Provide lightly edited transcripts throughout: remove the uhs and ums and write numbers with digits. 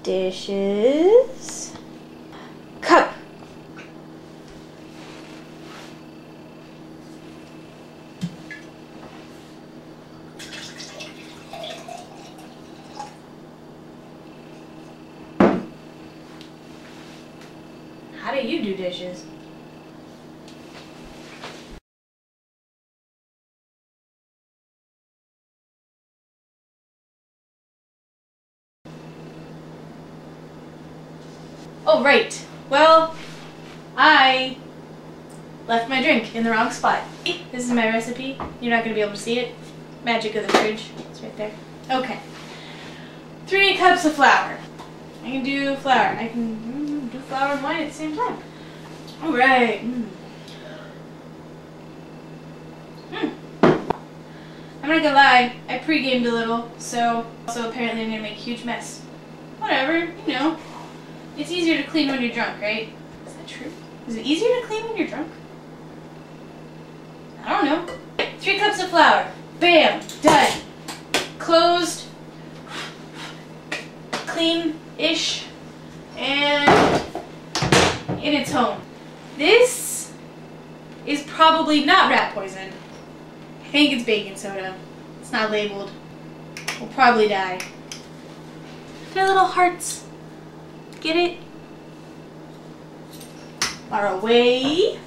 dishes, cup. How do you do dishes? Oh, right. Well, I left my drink in the wrong spot. This is my recipe. You're not going to be able to see it. Magic of the fridge. It's right there. Okay. 3 cups of flour. I can do flour. I can do flour and wine at the same time. All right. I'm not gonna lie. I pre-gamed a little, so apparently I'm gonna make a huge mess. Whatever, you know. It's easier to clean when you're drunk, right? Is that true? Is it easier to clean when you're drunk? I don't know. 3 cups of flour. Bam! Done. Closed. Clean-ish. And in its home. This is probably not rat poison. I think it's baking soda. It's not labeled. We'll probably die. They're little hearts. Get it? Are away.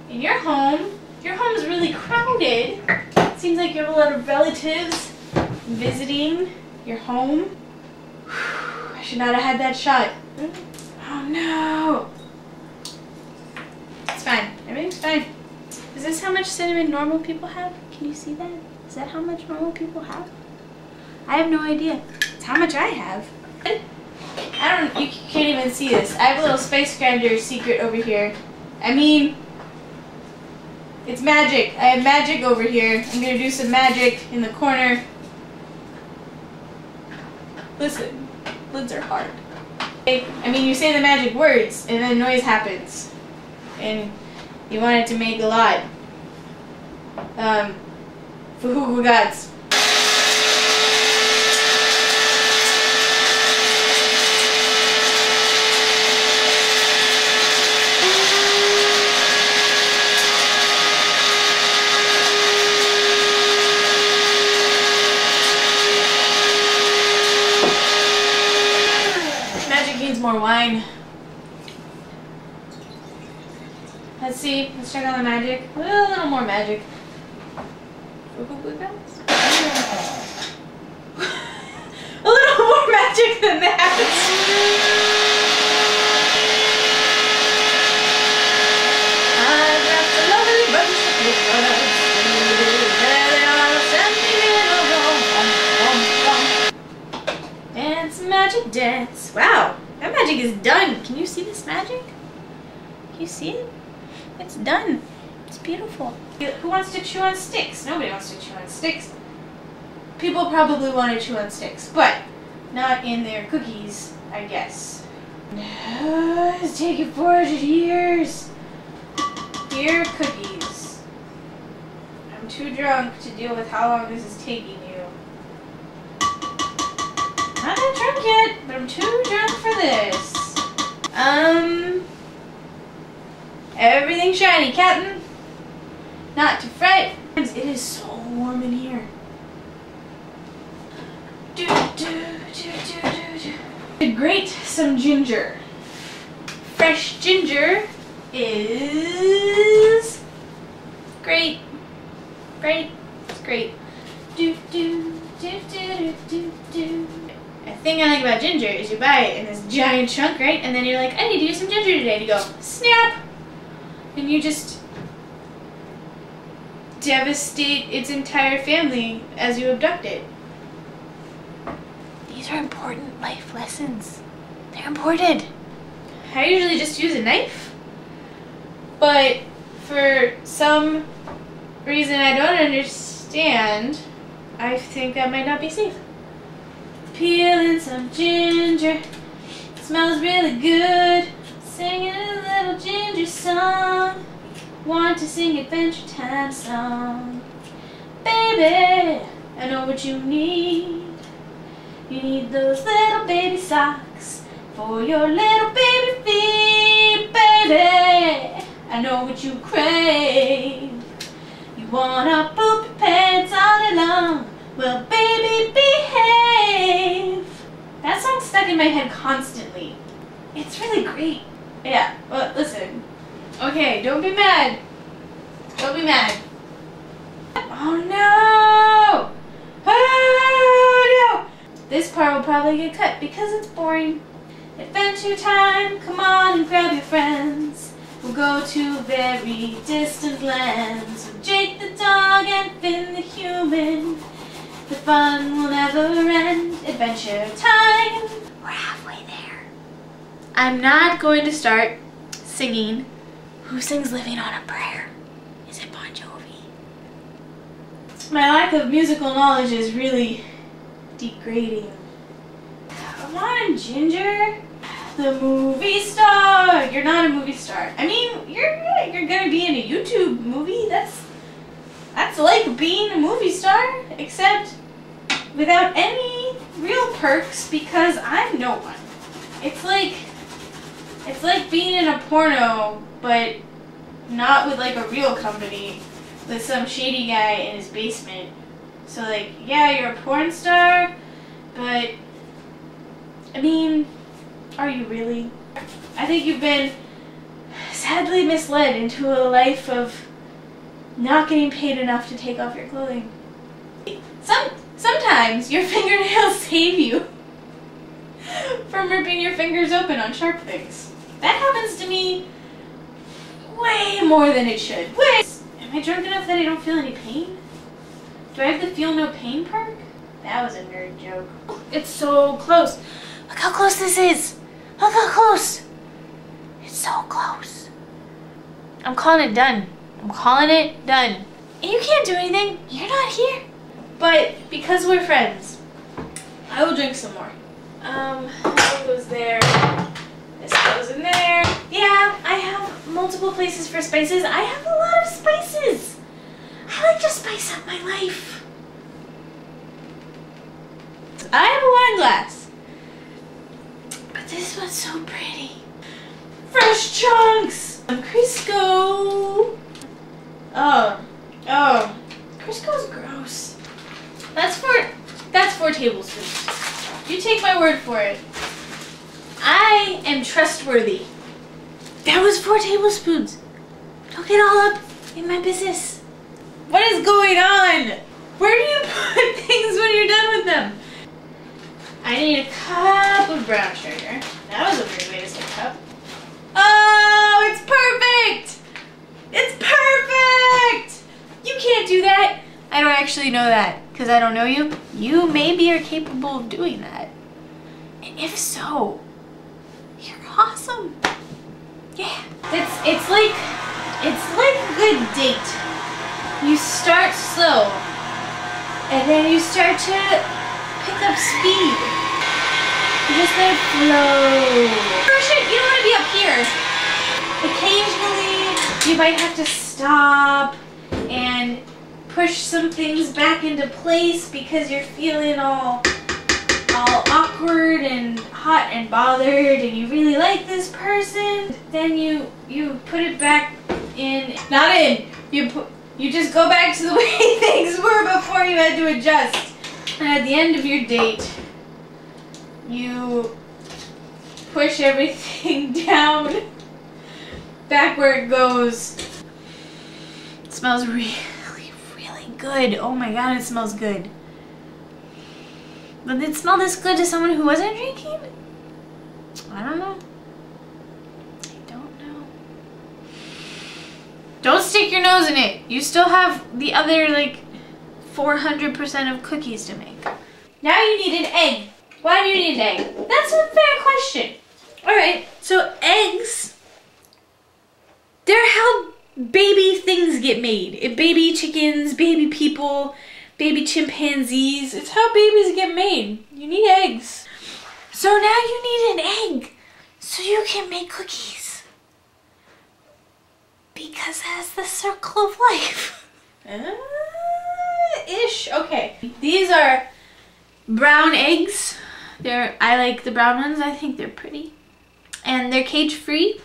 In your home is really crowded. It seems like you have a lot of relatives visiting your home. I should not have had that shot. Oh no. It's fine. Everything's fine. Is this how much cinnamon normal people have? Can you see that? Is that how much normal people have? I have no idea. It's how much I have. You can't even see this. I have a little Space Grinder secret over here. I mean, it's magic. I have magic over here. I'm gonna do some magic in the corner. Listen, lids are hard. I mean, you say the magic words, and then noise happens. And you want it to make a lot. Fuhugu gods. Magic needs more wine. Let's see. Let's check out the magic. A little more magic. A little more magic than that. Dance, magic, dance. Wow, that magic is done. Can you see this magic? Can you see it? It's done. It's beautiful. Who wants to chew on sticks? Nobody wants to chew on sticks. People probably want to chew on sticks, but not in their cookies, I guess. It's taken 400 years. Here, cookies. I'm too drunk to deal with how long this is taking you. Not that drunk yet, but I'm too drunk for this. Everything shiny, Captain. Not to fret. It is so warm in here. Grate some ginger. Fresh ginger is great. Great. It's great. A thing I like about ginger is you buy it in this giant chunk, right? And then you're like, I need to use some ginger today. To go, snap! And you just devastate its entire family as you abduct it. These are important life lessons. They're important. I usually just use a knife, but for some reason I don't understand, I think that might not be safe. Peeling some ginger, smells really good. Singing a little ginger song. Want to sing Adventure Time song. Baby, I know what you need. You need those little baby socks for your little baby feet, baby. I know what you crave. You wanna poop your pants all day long. Well, baby, behave. That song's stuck in my head constantly. It's really great. Yeah, well, listen. Okay, don't be mad. Don't be mad. Oh no! Oh no! This part will probably get cut because it's boring. Adventure time, come on and grab your friends. We'll go to very distant lands with Jake the dog and Finn the human. The fun will never end. Adventure time. We're halfway there. I'm not going to start singing. Who sings Living on a Prayer? Is it Bon Jovi? My lack of musical knowledge is really degrading. Come on, Ginger. The movie star. You're not a movie star. I mean, you're gonna be in a YouTube movie. That's like being a movie star, except without any real perks because I'm no one. It's like being in a porno, but not with like a real company, with some shady guy in his basement. So like, yeah, you're a porn star, but I mean, are you really? I think you've been sadly misled into a life of not getting paid enough to take off your clothing. Sometimes your fingernails save you from ripping your fingers open on sharp things. That happens to me way more than it should. Wait, am I drunk enough that I don't feel any pain? Do I have the feel no pain perk? That was a nerd joke. It's so close. Look how close this is. Look how close. It's so close. I'm calling it done. I'm calling it done. And you can't do anything. You're not here. But because we're friends, I will drink some more. That goes there. This goes in there. Yeah, I have multiple places for spices. I have a lot of spices. I like to spice up my life. I have a wine glass. But this one's so pretty. Fresh chunks! Crisco! Oh. Crisco's gross. That's 4 tablespoons. You take my word for it. I am trustworthy. That was 4 tablespoons. Don't get all up in my business. What is going on? Where do you put things when you're done with them? I need a cup of brown sugar. That was a weird way to say cup. Oh, it's perfect! It's perfect! You can't do that. I don't actually know that because I don't know you. You maybe are capable of doing that. And if so, you're awesome. Yeah. It's like a good date. You start slow and then you start to pick up speed. You just let it flow. You don't want to be up here. Occasionally you might have to stop and push some things back into place because you're feeling all awkward and hot and bothered and you really like this person. Then you put it back in, not in, you just go back to the way things were before you had to adjust. And at the end of your date, you push everything down back where it goes. It smells really good. Oh my god, it smells good. But did it smell this good to someone who wasn't drinking? I don't know. I don't know. Don't stick your nose in it. You still have the other like 400% of cookies to make. Now you need an egg. Why do you need an egg? That's a fair question. Alright, so eggs, they're how baby things get made. Baby chickens, baby people, baby chimpanzees. It's how babies get made. You need eggs. So now you need an egg so you can make cookies. Because that's the circle of life. Ish. Okay. These are brown eggs. I like the brown ones. I think they're pretty. And they're cage free,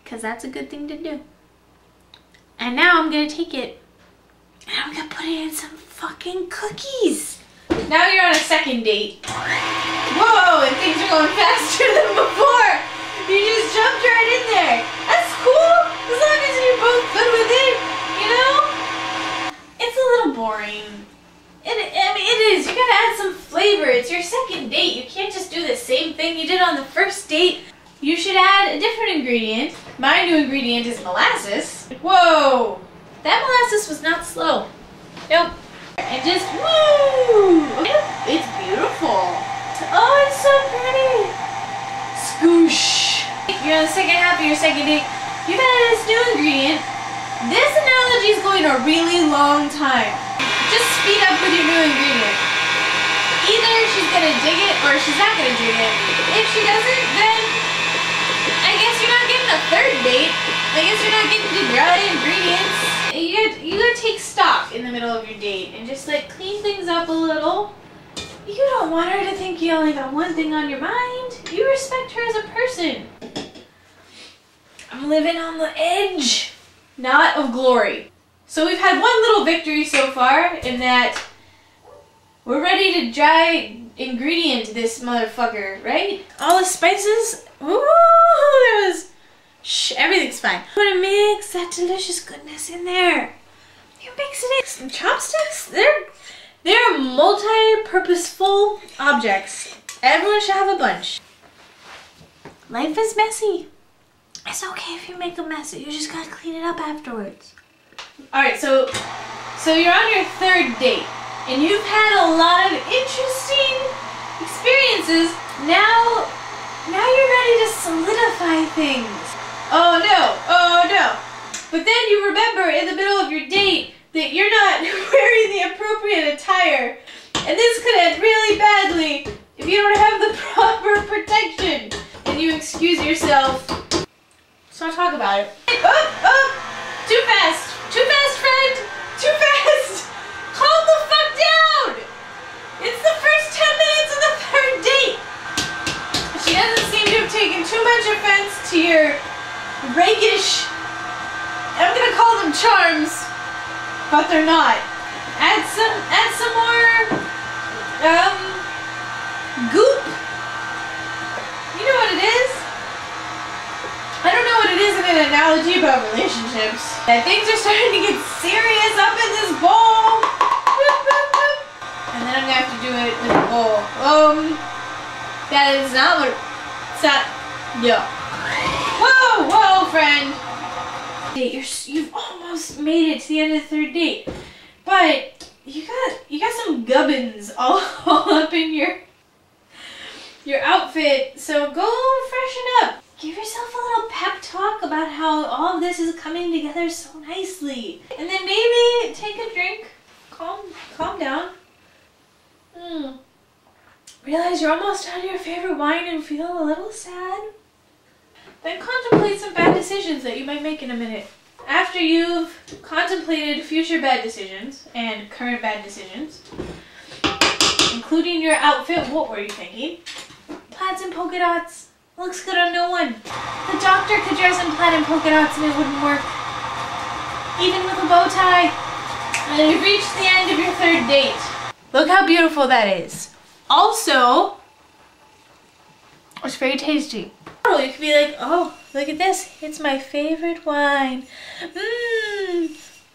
because that's a good thing to do. And now I'm gonna take it and I'm gonna put it in some fucking cookies. Now you're on a second date. Whoa, and things are going faster than before. You just jumped right in there. That's cool, as long as you're both good with it, you know? It's a little boring. I mean, it is. You gotta add some flavor. It's your second date. You can't just do the same thing you did on the first date. You should add a different ingredient. My new ingredient is molasses. Whoa! That molasses was not slow. Nope. And just, woo! It's beautiful. Oh, it's so pretty. Scoosh. You're on the second half of your second date. You've added this new ingredient. This analogy is going a really long time. Just speed up with your new ingredient. Either she's gonna dig it or she's not gonna dig it. If she doesn't, then I guess you're not getting a third date. I guess you're not getting to dry ingredients. You gotta take stock in the middle of your date and just like clean things up a little. You don't want her to think you only got one thing on your mind. You respect her as a person. I'm living on the edge, not of glory. So we've had one little victory so far in that we're ready to dry ingredient this motherfucker, right? All the spices, ooh, everything's fine. I'm gonna mix that delicious goodness in there. You mix it in. Some chopsticks, they're multi-purposeful objects. Everyone should have a bunch. Life is messy. It's okay if you make a mess. You just gotta clean it up afterwards. Alright, so you're on your third date, and you've had a lot of interesting experiences. Now you're ready to solidify things. Oh no. But then you remember in the middle of your date that you're not wearing the appropriate attire, and this could end really badly if you don't have the proper protection, and you excuse yourself. So talk about it. Too fast. Too fast, friend! Too fast! Calm the fuck down! It's the first 10 minutes of the third date! She doesn't seem to have taken too much offense to your rakish, I'm gonna call them charms, but they're not. Add some more, goop. You know what it is? I don't know what it is in an analogy about relationships. That things are starting to get serious up in this bowl. And then I'm gonna have to do it with a bowl. That is not what it's not. No. Whoa, friend. You've almost made it to the end of the third date. But you got some gubbins all up in your outfit. So go freshen up. Give yourself a little pep talk about how all of this is coming together so nicely. And then maybe take a drink, calm down. Realize you're almost out of your favorite wine and feel a little sad. Then contemplate some bad decisions that you might make in a minute. After you've contemplated future bad decisions and current bad decisions, including your outfit, what were you thinking? Plaids and polka dots. Looks good on no one. The doctor could dress in plaid and polka dots and it wouldn't work. Even with a bow tie. And you've reached the end of your third date. Look how beautiful that is. Also, it's very tasty. You could be like, oh, look at this. It's my favorite wine. Or you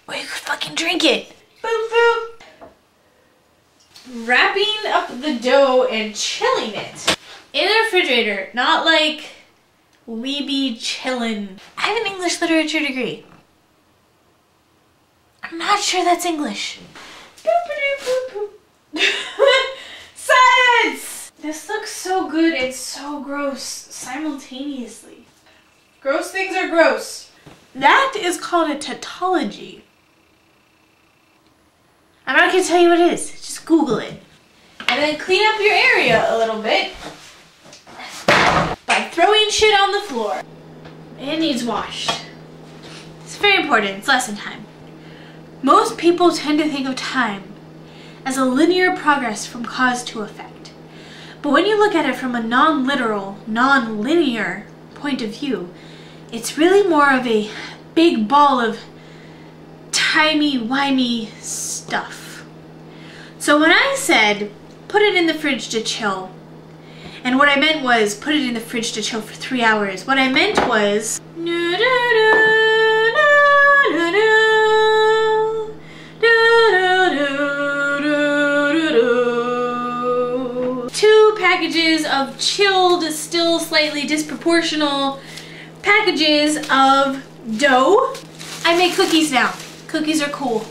could fucking drink it. Boop, boop. Wrapping up the dough and chilling it. In the refrigerator, not like we be chillin'. I have an English literature degree. I'm not sure that's English. Science! This looks so good and so gross simultaneously. Gross things are gross. That is called a tautology. I'm not gonna tell you what it is. Just Google it. And then clean up your area a little bit by throwing shit on the floor. It needs washed. It's very important. It's lesson time. Most people tend to think of time as a linear progress from cause to effect. But when you look at it from a non-literal, non-linear point of view, it's really more of a big ball of timey-wimey stuff. So when I said, put it in the fridge to chill, and what I meant was, put it in the fridge to chill for 3 hours, what I meant was, 2 packages of chilled, still slightly disproportional packages of dough. I make cookies now. Cookies are cool.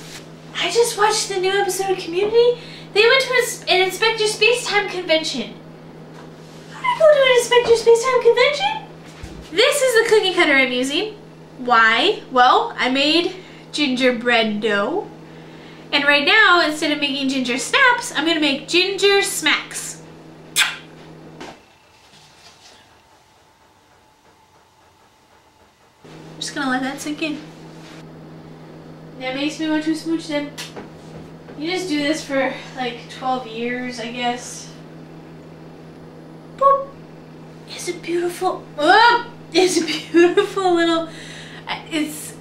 I just watched the new episode of Community. They went to an Inspector Spacetime convention. How did I go to an Inspector Spacetime convention? This is the cookie cutter I'm using. Why? Well, I made gingerbread dough. And right now, instead of making ginger snaps, I'm gonna make ginger smacks. I'm just gonna let that sink in. That makes me want to smooch them. You just do this for like 12 years, I guess. Boop. It's a beautiful, it's a beautiful little, it's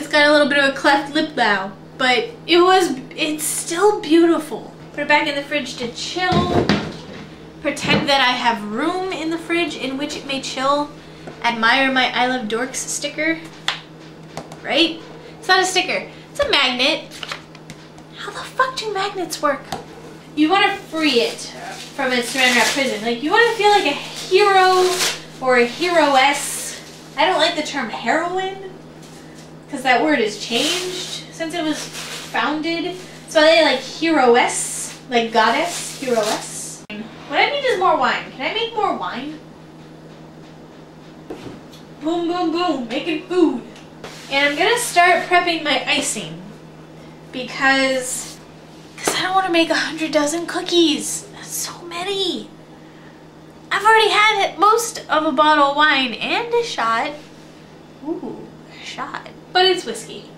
got a little bit of a cleft lip now, but it's still beautiful. Put it back in the fridge to chill. Pretend that I have room in the fridge in which it may chill. Admire my I Love Dorks sticker. Right? It's not a sticker, it's a magnet. How the fuck do magnets work? You want to free it from its saran wrap prison. Like, you want to feel like a hero or a heroess. I don't like the term heroine because that word has changed since it was founded. So I like heroess, like goddess, heroess. What I need is more wine. Can I make more wine? Boom, boom, boom, making food. And I'm gonna start prepping my icing because I don't want to make 100 dozen cookies. That's so many. I've already had most of a bottle of wine and a shot. Ooh, a shot. But it's whiskey.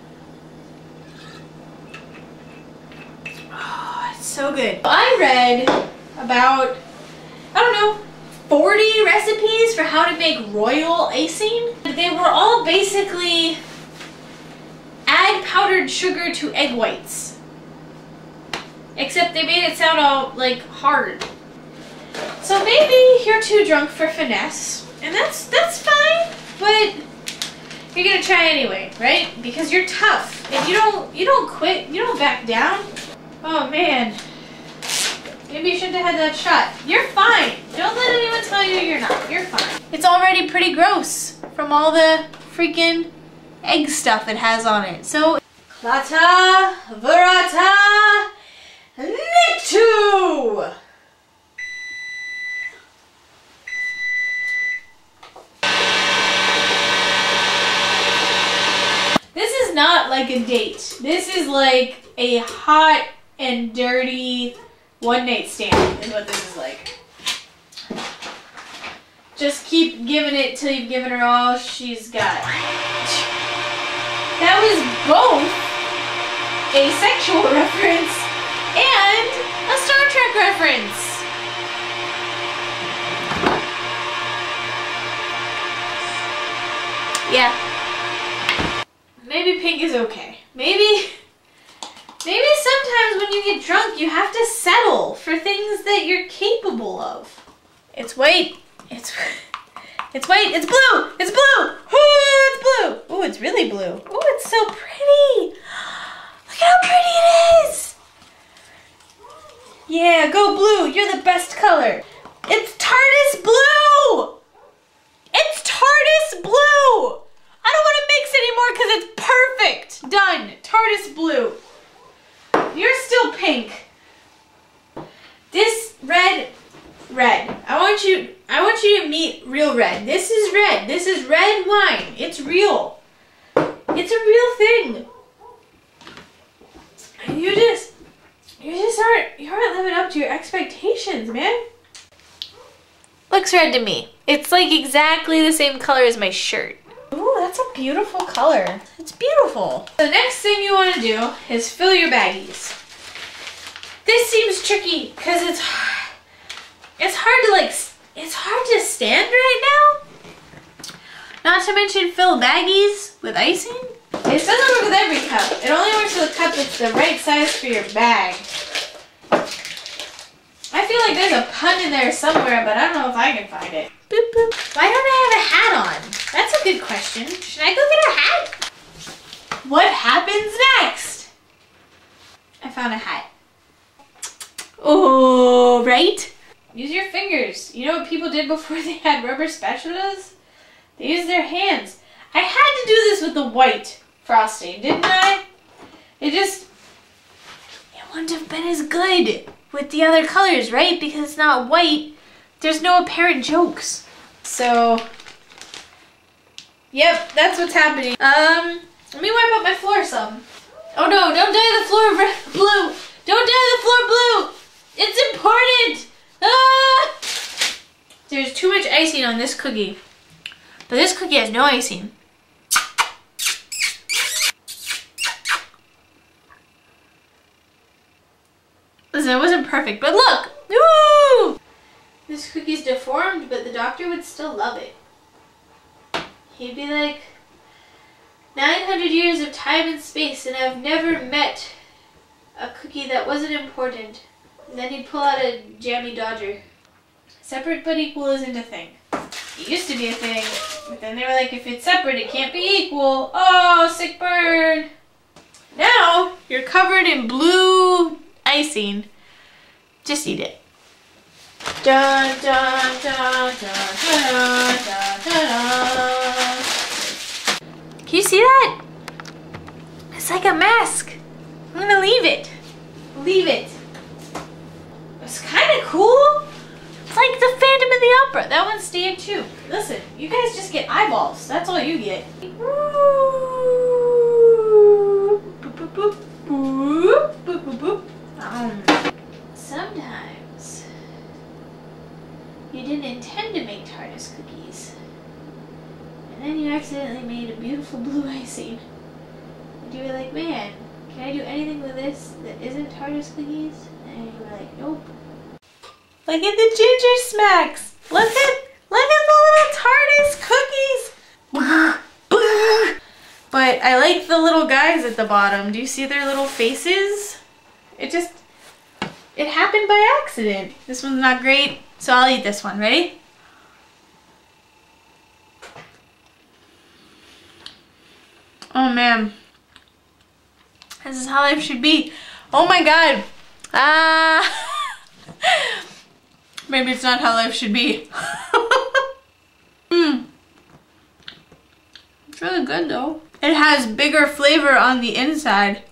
Oh, it's so good. I read about, I don't know, 40 recipes for how to make royal icing. They were all basically add powdered sugar to egg whites. Except they made it sound all like hard. So maybe you're too drunk for finesse, and that's fine, but you're gonna try anyway, right? Because you're tough, and you don't quit, you don't back down. Oh man, maybe you shouldn't have had that shot. You're fine. Don't let anyone tell you you're not. You're fine. It's already pretty gross from all the freaking egg stuff it has on it. So, Klata Verata Nictu! This is not like a date. This is like a hot and dirty one-night stand is what this is like. Just keep giving it till you've given her all she's got. That was both a sexual reference and a Star Trek reference. Yeah. Maybe pink is okay. Maybe sometimes when you get drunk you have to settle for things that you're capable of. It's white. It's white. It's blue. It's blue. Ooh, it's blue. Ooh, it's really blue. Ooh, it's so pretty. Look at how pretty it is. Yeah, go blue. You're the best color. It's TARDIS blue. It's TARDIS blue. I don't want to mix anymore because it's perfect. Done. TARDIS blue. You're still pink. This red. I want you to meet real red. This is red. This is red wine. It's real. It's a real thing. You aren't living up to your expectations, man. Looks red to me. It's like exactly the same color as my shirt. Ooh, that's a beautiful color. It's beautiful. The next thing you want to do is fill your baggies. This seems tricky because it's hard to like, it's hard to stand right now. Not to mention fill baggies with icing. It doesn't work with every cup. It only works with a cup that's the right size for your bag. I feel like there's a pun in there somewhere, but I don't know if I can find it. Boop, boop. Why don't I have a hat on? That's a good question. Should I go get a hat? What happens next? I found a hat. Oh, right? Use your fingers. You know what people did before they had rubber spatulas? They used their hands. I had to do this with the white frosting, didn't I? It wouldn't have been as good with the other colors, right? Because it's not white. There's no apparent jokes. So, yep, that's what's happening. Let me wipe up my floor some. Oh no, don't dye the floor blue. Don't dye the floor blue. It's important. Ah! There's too much icing on this cookie. But this cookie has no icing. Listen, it wasn't perfect, but look! Woo! This cookie's deformed, but the doctor would still love it. He'd be like, 900 years of time and space, and I've never met a cookie that wasn't important. And then he'd pull out a jammy Dodger. Separate but equal isn't a thing. It used to be a thing, but then they were like, if it's separate, it can't be equal. Oh, sick burn. Now, you're covered in blue icing. Just eat it. Dun, dun, dun, dun, dun, dun, dun, dun. Can you see that? It's like a mask. I'm gonna leave it. Leave it. It's kind of cool. It's like the Phantom of the Opera. That one's staying too. Listen, you guys just get eyeballs. That's all you get. Sometimes you didn't intend to make TARDIS cookies, and then you accidentally made a beautiful blue icing. And you were like, man, can I do anything with this that isn't TARDIS cookies? And you were like, nope. Look at the ginger smacks. Look at the little TARDIS cookies. But I like the little guys at the bottom. Do you see their little faces? It happened by accident. This one's not great, so I'll eat this one. Ready? Oh man. This is how life should be. Oh my god. Maybe it's not how life should be. It's really good though. It has bigger flavor on the inside.